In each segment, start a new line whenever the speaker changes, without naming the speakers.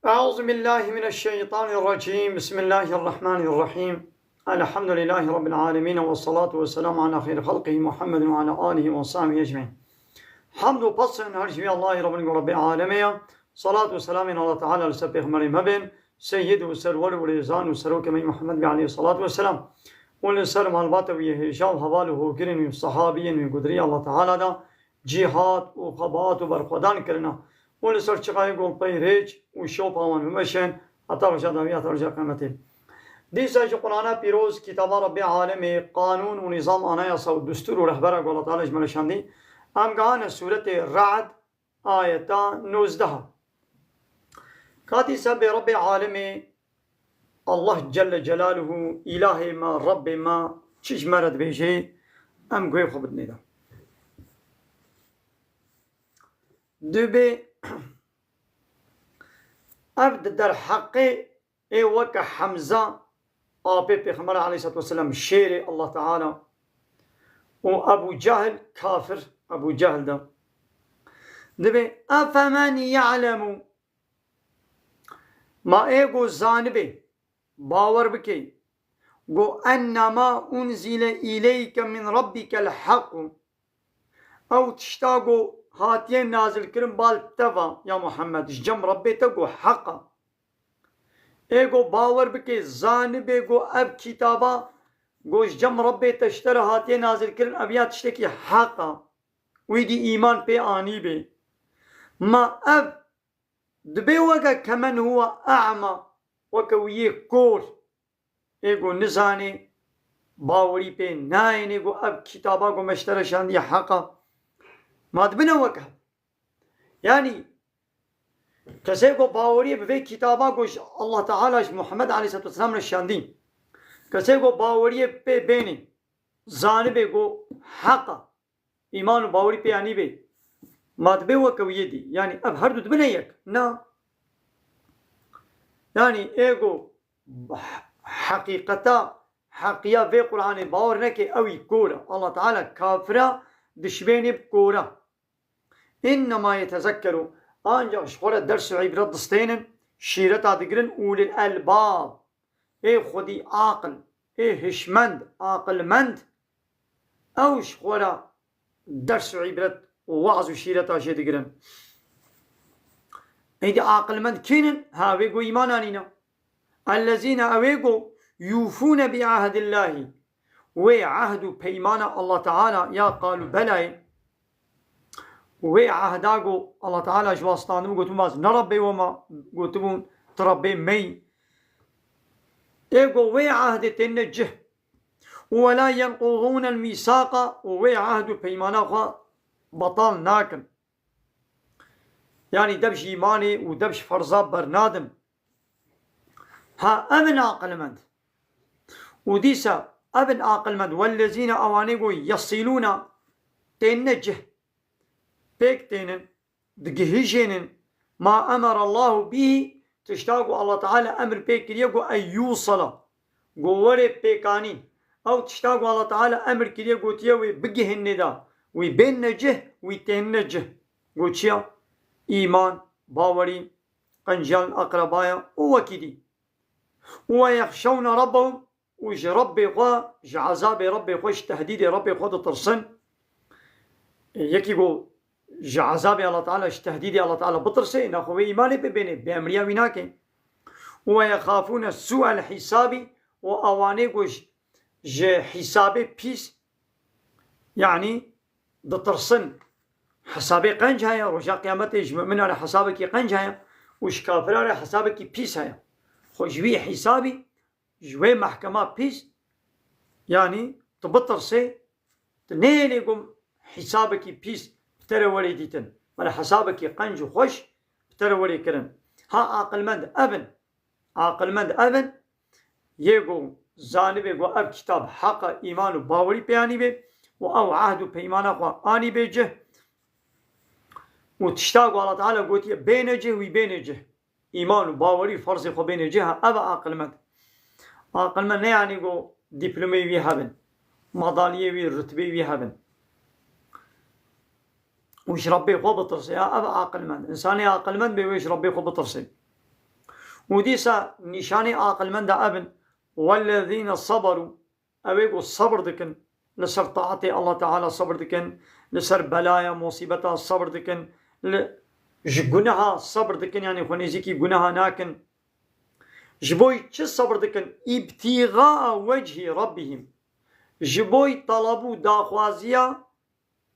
أعوذ بالله من الشيطان الرجيم. بسم الله الرحمن الرحيم. الحمد لله رب العالمين، والصلاة والسلام على خير خلقه محمد وعلى آله وصحبه أجمعين. حمد و پسند هر چی الله رب العالمین. صلاة و سلام الله تعالی لسه پیغمبر مبین سید و سرور و رضوان و سروک می محمد علیه الصلاة والسلام. اون سر معلومات و هجاب حواله و گرین و صحابین و قدری الله تعالی دا جهاد و خبات و برخودان کرنا. اون سر چقای گل پیریج و شو پاوان مشن حتی وجه داویات رجع قیمتی. دیسا جو قرآن پیروز کتاب رب العالم قانون و نظام آنایاسا و دستور و رهبر الله تعالی اجمل شاندی. امگان سورة رعد آیت 19 کاتی سب رب العالم الله جل جلاله اله ما رب ما چش مرد بیجه ام گوی خوب نیده دوبه ابد در حق ای وک حمزه آبی پیغمبر علیه السلام شیر الله تعالی و ابو جهل کافر ابو جهل ده دبي افمن يعلم ما ايغو زانبه باور بكي گو انما انزل اليك من ربك الحق او تشتاقو هاتين نازل كرم بالتفا يا محمد جم ربي تقو حقا ايغو باور بكي زانبه گو اب كتابا گوش جم ربي تشتر هاتين نازل كرم ابيات تشتكي حقا ويدي إيمان بي آني بي ما أب دبي وكا كمن هو أعمى وكا ويه كور إيقو نزاني باوري بي ناين إيقو أب كتابا قو مشترشان دي حقا ما دبنا وكا يعني كسيقو باوري بي كتابا قوش الله تعالى محمد عليه الصلاة والسلام رشان دي كسيقو باوري بي بيني زاني بي قو حقا ایمان و باوری پیانی به مادبه و کویه دی یعنی اب هر دو دبنه یک نه یعنی ایگو حقیقتا حقیه في قرآن باور نکه اوی کورا الله تعالی کافره دشبینی بکورا انما يتذكروا آنجا شخورة درس عبرت دستینن شیرتا دگرن اول الالباب ای خودی عاقل ای هشمند عاقلمند او شخورة درس عبرت ووعظ وشيرة شيء دقرن ايدي عاقل من كينن هاويقو ايمان علينا الذين اويقو يوفون بعهد الله وعهد بيمان الله تعالى يا قالوا بلاي وعهداقو الله تعالى جواستانو قلتو ماز نربي وما قلتو تربي مي ايقو وعهد تنجه ولا ينقضون الميثاق وعهد بيمانا بطال ناكن يعني دبش إيماني ودبش فرزاب برنادم ها أبن عقلمند وديسا أبن عقلمند والذين أوانيقو يصلون تنجه بيك تنن دقهجين ما أمر الله به تشتاقوا الله تعالى أمر بيك ليقو أن يوصل قواري بيكاني او تشتاقوا الله تعالى امر كده قوتيا وبقيه الندا وبين نجه ويتين نجه قوتيا ايمان باوري قنجال اقربايا وكدي ويخشون ربهم وش ربي خوا عذاب ربي خوش تهديد ربي خود ترسن يكي قول عذاب الله تعالى تهديد الله تعالى بطرسي ناخو ايماني ببيني بامريا ويناكي ويخافون سوء الحساب واواني قوش جه حسابي بيس يعني دترسن حسابي قنج هيا رجع قيامتي يجمع من على حسابك قنج هيا وش كافر على حسابك بيس هيا خوجوي حسابي جوي محكمة بيس يعني تبطرسي تنين يقوم حسابك بيس بترى وليدتن على حسابك قنج وخش بترى ولي كرن ها عاقل مند أبن يقوم زانبه و اب کتاب حق ایمان و باوری پیانی به و او عهد و پیمانه خوا آنی به جه و تشتاق الله تعالی گوتیه بین جه و بین جه ایمان و باوری فرض خو بین جه اب عاقل من نه یعنی گو دیپلومی وی هبن مدالیه وی رتبه وی هبن وش ربي خو بطرسي اب عاقل من انساني عاقل من بيوش ربي خو بطرسي وديسا نشاني عاقل من دا أبن والذين صبروا أويقوا الصبر دكن لسر طاعتي الله تعالى صبر دكن لسر بلايا مصيبتها صبر دكن جناها صبر دكن يعني خونيزيكي جناها ناكن جبوي چه صبر دكن ابتغاء وجه ربهم جبوي طلبوا داخوازيا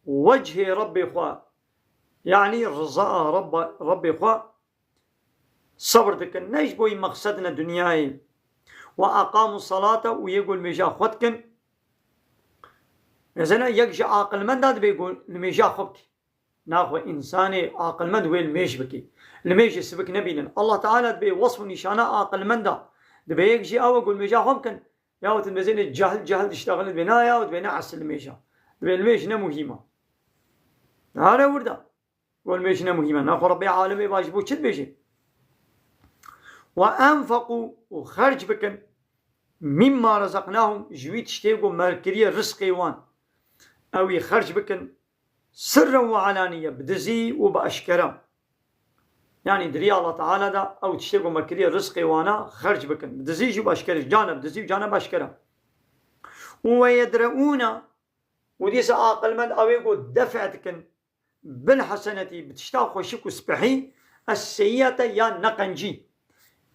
وجه ربي خوا يعني رضا ربي خوا صبر دكن نيش بوي مقصدنا دنياي وأقاموا الصلاة ويقول ميجا خدكن مثلا يكجي عاقل من داد بيقول الميجا خبكي ناخو إنساني عاقل من ويل ميش بكي الميش سبك نبينا الله تعالى بي وصف نشانا عاقل من دا دبي يكجي أو يقول ميجا خبكن يا وتنبزين الجهل تشتغل بنايا وتبينا عسل الميجا دبي الميش مهمة هذا وردا والميش مهمة ناخو ربي عالمي باجبو چد بيجي وأنفقوا وخرج بكن مما رزقناهم جويت شتيقو مركرية رزقي وان أو يخرج بكن سرا وعلانية بدزي وبأشكرا يعني دري الله تعالى دا أو تشتيقو مركرية رزقي وانا خرج بكن بدزي جو بأشكرا جانب بدزي وجانب أشكرا ويدرؤون وديس عاقل من أويقو دفعتكن بالحسنة بتشتاقو شكو سبحي السيئة يا نقنجي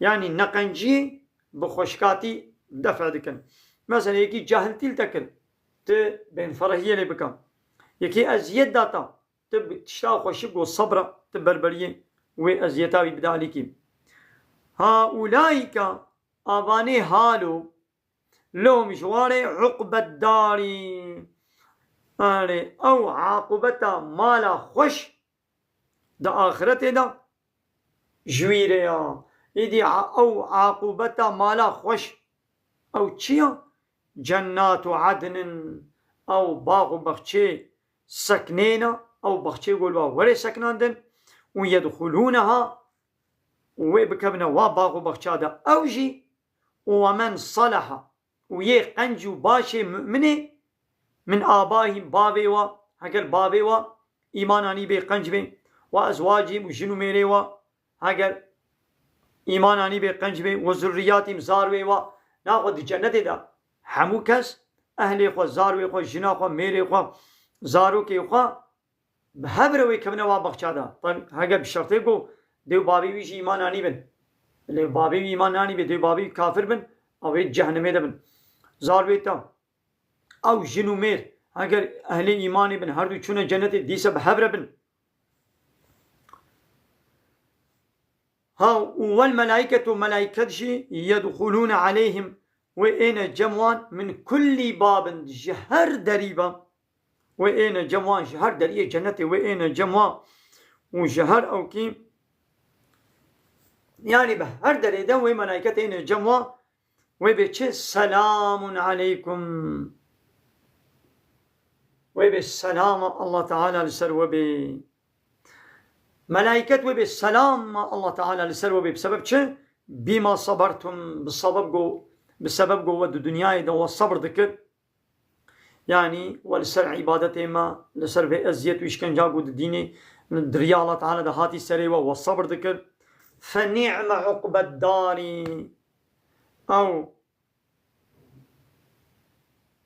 يعني نقنجي بخوشكاتي دفع دكن مثلا يكي جاهلتي لتكن بين فرهية اللي بكم يكي أزيد داتا تشتاق خوشك والصبرة تبربرية وأزيتا بداليكي هؤلاء آباني هالو لهم جواري عقب الداري أو عاقبتا مالا خوش دا آخرته دا جويريا إدي أو عاقبتا مالا خوش أو تشيا جنات عدن أو باغ بخشي سكنينا أو بخشي قولوا ولي سكناندن ويدخلونها ويبكبنا وباغ بخشادا أوجي ومن صلح ويقنجو باشي مؤمني من آبائهم بابيوا هكذا بابيوا إيماناني بي قنج بي وأزواجهم وجنو ميريوا هكذا إيماناني بي قنج بي وذرياتهم زاروي و ناخذ جنة دا همو كس أهلي خو زاروي خو جنا خو ميري خو زارو كي خو بهبروي كمنا وا بخشادا طيب هاجا بشرطه کو ديو بابي ويش إيماناني بن اللي بابي إيماناني بن ديو بابي كافر بن أو جهنم بن زاروي تا أو جنو مير هاجا أهلي إيماني بن هردو چونه جنة ديسا بهبر بن ها والملائكة ملائكة يدخلون عليهم وإن جموان من كل باب جهر دريبا وإن جموان جهر درية جنة وإن جموان وجهر أو كي يعني بهر دريدا وملائكة إن جموان وبيتش سلام عليكم وبالسلام الله تعالى لسر وبي ملائكة وبالسلام الله تعالى لسر وبي بسبب چه بما صبرتم بسبب قوة الدنيا ده والصبر ذكر يعني ولسر عبادته ما لسر في أزيت ويشكنجا قود الديني دريا الله تعالى ده هاتي سريوة والصبر ذكر فنعم عقب الدار أو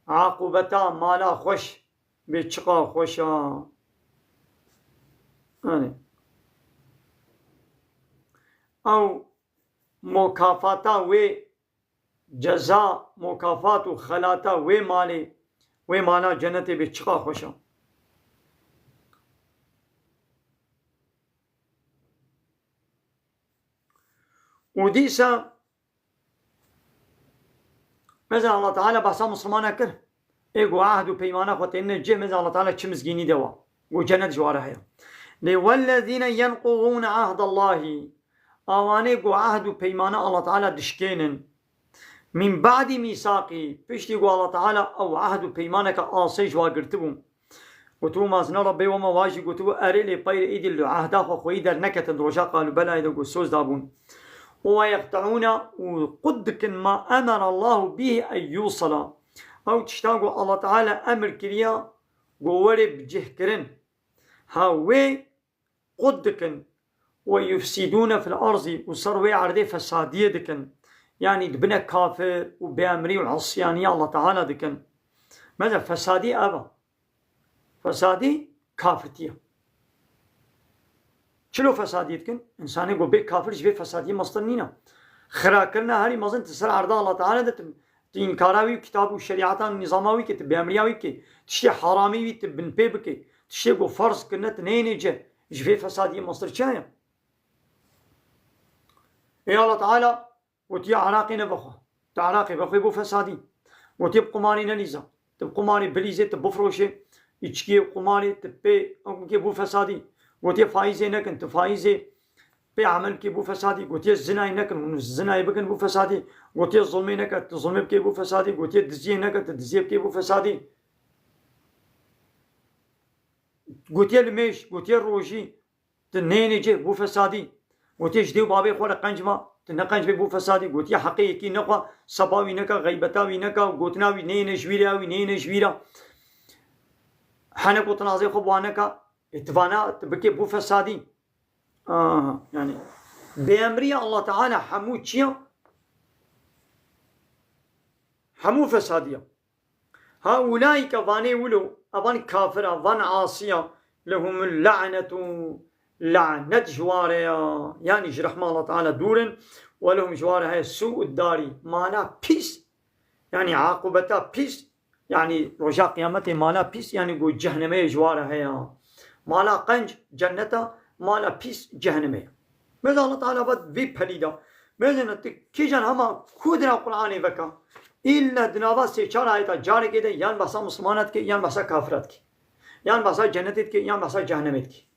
عاقبتا مالا خوش بچقا خوشا أو مكافاتا و جزاء مكافات و خلاتا و مالي و مانا جنة بچقا خوشا وديسا مثلا الله تعالى بحثا مسلمانا كر ايقو عهد و پیمانا خوتين جه مثلا الله تعالى چمزگيني دوا و جنة جواره هيا والذين ينقضون عهد الله آوانه گو عهد و پیمانه الله تعالى دشكينن من بعد ميثاقي پشتی گو الله تعالى او عهد و پیمانه که آسيج واقرتبو و تو مازنا ربي وما واجي قلتو اريلي طير ايدي اللي عهدا خوي در نكت دروجا قالوا بلا ايدو قو سوز دابون ويقطعون وقدك ما امر الله به ان يوصل او تشتاقو الله تعالى امر كريا قو وري بجه كرن هاوي قدك ويفسدون في الأرض وصروي عرضي فسادية دكن يعني دبنا كافر وبأمري وعصيانية الله تعالى دكن ماذا فسادي أبا فسادي كافرتية شلو فسادي دكن إنساني قو بي كافر جبه فسادي مصطنينا خراكرنا هاري مزن تسر عرض الله تعالى دتم تنكاراوي كتاب والشريعة النظاموي كتب بأمرياوي كي تشتي حرامي بن بيبكي تشتي قو فرض كنت نيني جبه فسادي مصر شايا يا الله تعالى وتي عراقي نبخه تعراقي بخوي بو فسادي وتي بقماني نليزا تبقماني بليزي تبفروشي يتشكي قماني تبي كي بو فسادي وتي فايزي نكن تفايزي بي عمل كي بو فسادي وتي الزنا نكن الزنا يبكن بو فسادي وتي الظلم نكن تظلم كي بو فسادي وتي الدزيه نكن تدزيه كي بو فسادي وتي الميش وتي الروجي تنيني جي بو فسادي وتي جديو بابي خور قنجما تنقنج بو فسادي وتي حقيقي نقا صباوي نكا غيبتاوي نكا وقوتناوي نين جويراوي نين جويرا حنكو تنازي خبوانكا اتفانا تبكي بو فسادي يعني بأمري الله تعالى حمو تشيا حمو فسادية هؤلاء كفاني ولو أبان كافرة فان عاصية لهم اللعنة لعنة جواريا يعني رحمة الله تعالى دورن ولهم جوارها سوء الداري مانا بيس يعني عاقبتها بيس يعني رجاء قيامته مانا بيس يعني قو جهنمية جوارها مالا قنج جنتا مالا بيس جهنمية ماذا الله تعالى بد في بليدا ماذا نتك كي جان هما خودنا قرآن بكا إلا دنابا سيچار آيتا جاري كده يان بسا مسلمانات كي يان بسا كافرات كي يان بسا جنتت كي يان بسا جهنمت كي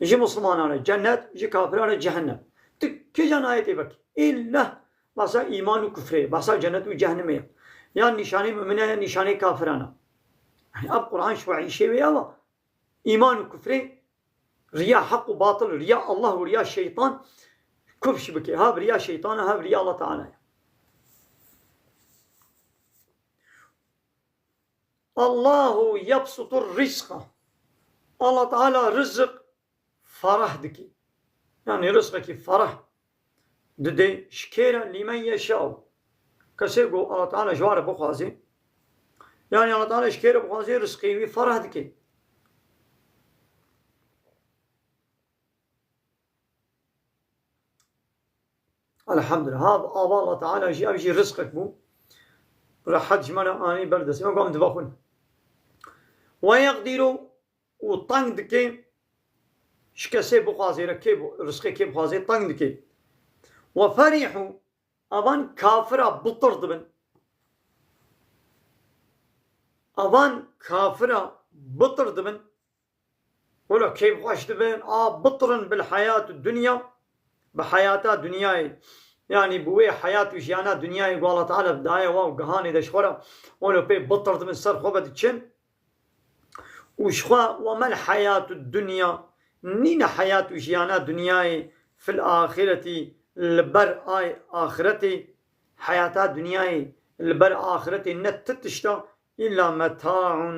جي مسلمانانا جنت جي كافرانا جهنم تك كي جان آيتي بكي إلا بسا إيمان وكفره بسا جنت وجهنمية يان نشاني مؤمنة نشاني كافرانا يعني أب قرآن شوعي شيء أبا إيمان وكفره رياء حق وباطل رياء الله ورياء الشيطان كفش بكي هاب رياء الشيطان هاب رياء الله تعالى الله يبسط الرزق الله تعالى رزق فرح دكي يعني رزقك فرح ددي شكيرا لمن يشاء كسيقو الله تعالى جوار بخوازي يعني الله تعالى شكيرا بخوازي رزقي فرح دكي الحمد لله هذا الله تعالى يجي رزقك بو راح جمانا اني بردس ما قام دبخون ويقدروا وطنق دكي شكسي بخوازي ركيب رزقي كي بخوازي طنق دكي وفرحوا أبان كافرة بطر دبن أبان كافرة بطر دبن ولا كيف خوش دبن بطرن بالحياة الدنيا بحياتها دنياي يعني بوي حياة وجيانا دنياي قال الله تعالى بداية واو قهاني دشخورة ولو بي بطر دبن سر خوبة تشن وشخوا وما الحياة الدنيا نين حياة وجيانا دنياي في الآخرة البر آي آخرتي حياة دنياي البر آخرتي نتتشتا إلا متاع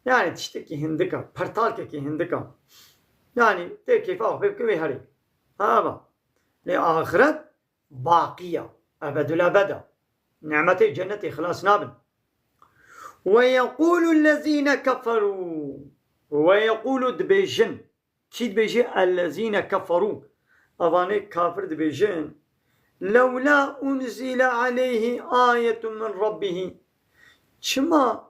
يعني تشتكي هندكا برتالك كي هندكا يعني تكيف بكوي هري هذا لآخرت باقية أبد الأبد نعمة جنة خلاص نابن ويقول الذين كفروا ويقول دبيجن شي دبيجي الذين كفروا أباني كافر دبيجن لولا أنزل عليه آية من ربه شما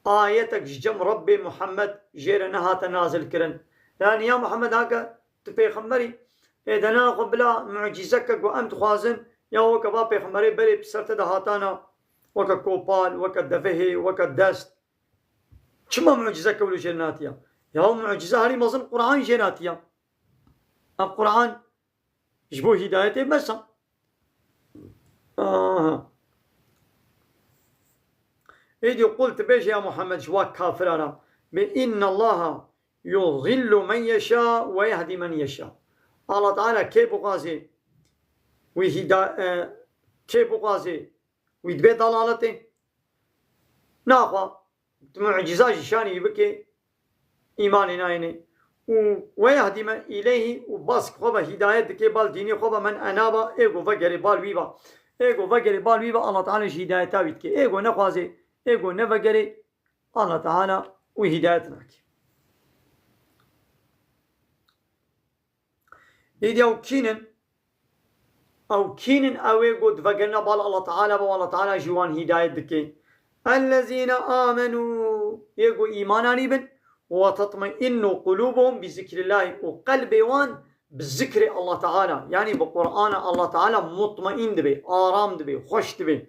آيتك جم ربي محمد جيرنا هات نازل كرن يعني يا محمد هكا تبيخمري إذا أنا قبلا معجزك وأنت خوازن يا وكا بيخمري بري بسرت دهاتانا وكا كوبال وكا دفهي وكا دست شما معجزك ولو جناتيا يا معجزة هاري مظن قرآن جناتيا القرآن جبو هدايته بس إذ قلت بيش يا محمد شواك كافرانا بإن الله يضل من يشاء ويهدي من يشاء الله تعالى كيف غازي كيف غازي ويدبي ضلالته ناقا معجزات شاني يبكي إيماننا يعني ويهدي من إليه وباسك خوبا هداية دكي بال ديني خوبا من أنابا إيغو فقري بال ويبا إيغو فقري بال ويبا الله تعالى هداية تاويت كي إيغو نخوازي إيغو نفقري الله تعالى وهدايتنا إذا أو كينن أوي قد فقرنا بال الله تعالى والله تعالى جوان هداية دكي الذين آمنوا يقو إيماناني بن وتطمئن قلوبهم بذكر الله وقلبوان بذكر الله تعالى يعني بقرآن الله تعالى مطمئن دبي آرام دبي خوش دبي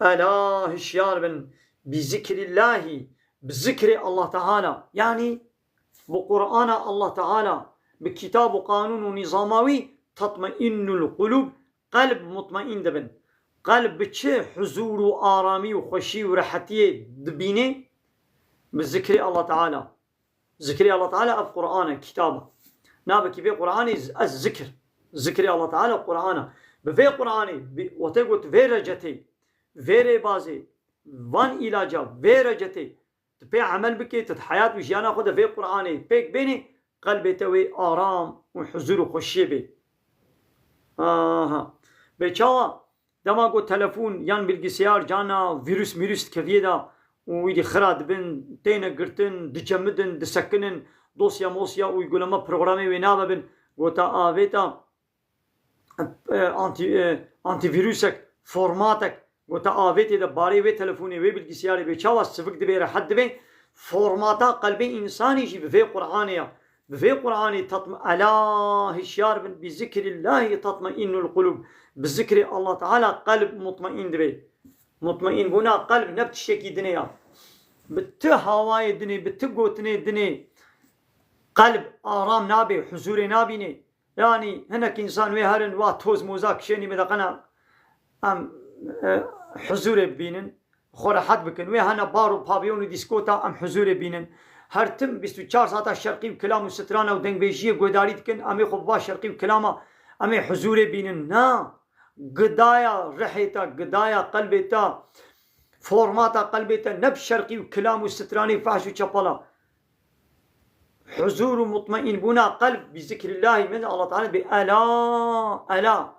ألا هشيار بن بذكر الله بذكر الله تعالى يعني بقرآن الله تعالى بكتاب قانون ونظاموي تطمئن القلوب قلب مطمئن دبن قلب بچه حضور وآرامي وخوشي ورحتية دبيني بذكر الله تعالى ذكر الله تعالى في قرآن كتابه نابك في قرآن الذكر ذكر الله تعالى قرآن بفي قرآن وتقول فيرجتي فيري بازي وان إلاجا فيرجتي تبي عمل بكي تتحيات وشيانا خود في قرآن بيك بيني قلبي توي آرام وحضور وخوشي بي بيشاوا دما قو تلفون يان بالجسيار جانا فيروس كفيه دا ويدي خراد بن تينا قرتن دجمدن دسكنن دوسيا موسيا ويقول ما برنامج وينابا بن قوتا آفيتا انتي فيروسك فورماتك قوتا آفيتي دا باري وي تلفوني وي بالجسياري بيشاوا سفك دبير حد بي فورماتا قلبي إنساني جي بفي قرآنيا بفي قرآني ألا هشيار بذكر الله تطمئن القلوب بذكر الله تعالى قلب مطمئن دبي مطمئن بنا قلب نبت شكي دنيا بتهواي دني بتقوتني دني قلب آرام نابي حضور نابيني يعني هناك إنسان ويهرن واتوز موزاك شيني مدقنا أم حضور بينن خورا حد بكن ويهنا بارو بابيون ديسكوتا أم حضور بينن هر تم 24 ساعة شرقي وكلام وسترانا ودنگ بيجيه قداري دكن أمي خبا شرقي وكلامه أمي حضور بينن نا قدايا رحيتا قدايا قلبتا فورماتا قلبتا نب شرقي وكلام وستراني فحش وشبالا حضور مطمئن بنا قلب بذكر الله من الله تعالى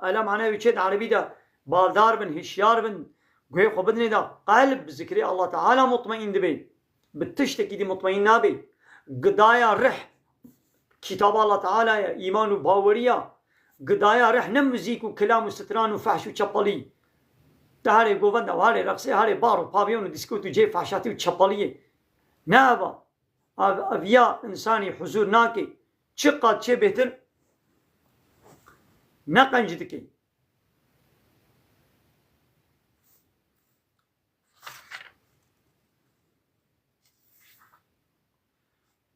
ألا معناه بيشد عربي دا بالدار بن هشيار بن قوي خبدني دا قلب بذكر الله تعالى مطمئن دبي بتشتكي دي مطمئن نابي قدايا رح كتاب الله تعالى إيمان وباوريا قدايا رح نمزيك وكلام وستران وفحش وشبالي تهاري قوفندا وهاري رقصي هاري بارو بابيون وديسكوت وجي فحشاتي وشبالية نابا أبيا إنساني حضور ناكي چقد چه بهتر نقنجدكي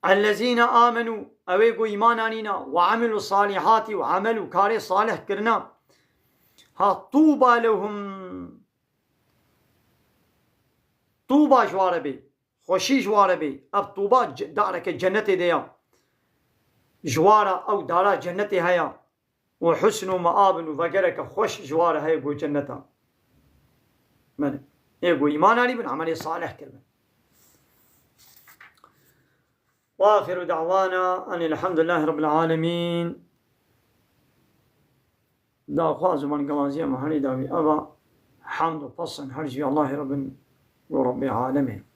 الذين آمنوا أويقوا إيمانانينا وعملوا الصالحات وعملوا كاري صالح كرنا ها طوبى لهم طوبى جوار بي خوشي جوار بي اب طوبى دارك جنة ديا جوارا او دارا جنة هيا وحسن مآب وفقرك خوش جوار هيا قو جنة من يقول إيماناني بن عملي صالح كرنا وآخر دعوانا أن الحمد لله رب العالمين دا خواز من قوازية محلي داوي أبا حمد وفصل حرجي الله رب ورب العالمين